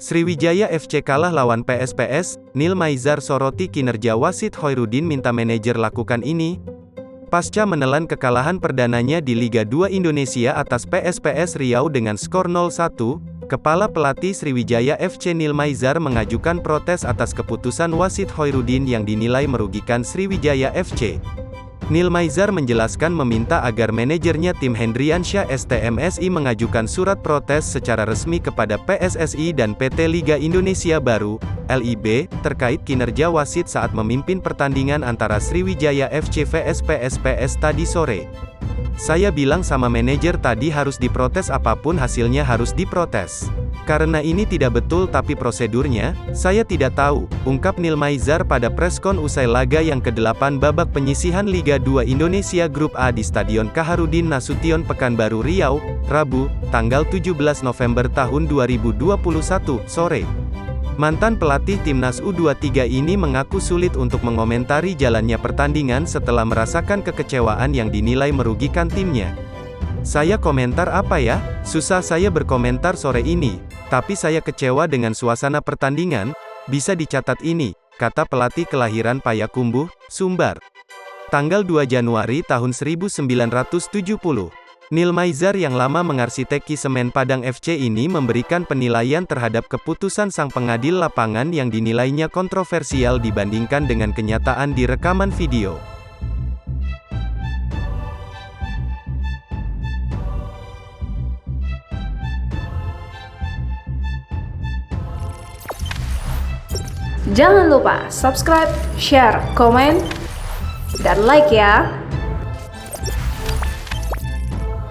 Sriwijaya FC kalah lawan PSPS, Nil Maizar soroti kinerja wasit Khoirudin minta manajer lakukan ini. Pasca menelan kekalahan perdananya di Liga 2 Indonesia atas PSPS Riau dengan skor 0-1, Kepala Pelatih Sriwijaya FC Nil Maizar mengajukan protes atas keputusan wasit Khoirudin yang dinilai merugikan Sriwijaya FC. Nil Maizar menjelaskan meminta agar manajernya Tim Hendriansyah STMSI mengajukan surat protes secara resmi kepada PSSI dan PT Liga Indonesia Baru, LIB, terkait kinerja wasit saat memimpin pertandingan antara Sriwijaya FC vs PSPS tadi sore. Saya bilang sama manajer tadi harus diprotes, apapun hasilnya harus diprotes. Karena ini tidak betul tapi prosedurnya, saya tidak tahu, ungkap Nil Maizar pada preskon usai laga yang ke-8 babak penyisihan Liga 2 Indonesia Grup A di Stadion Kaharudin Nasution Pekanbaru Riau, Rabu, tanggal 17 November tahun 2021, sore. Mantan pelatih Timnas U23 ini mengaku sulit untuk mengomentari jalannya pertandingan setelah merasakan kekecewaan yang dinilai merugikan timnya. Saya komentar apa ya? Susah saya berkomentar sore ini, tapi saya kecewa dengan suasana pertandingan, bisa dicatat ini, kata pelatih kelahiran Payakumbuh, Sumbar. Tanggal 2 Januari tahun 1970. Nil Maizar yang lama mengarsiteki Semen Padang FC ini memberikan penilaian terhadap keputusan sang pengadil lapangan yang dinilainya kontroversial dibandingkan dengan kenyataan di rekaman video. Jangan lupa subscribe, share, komen, dan like ya.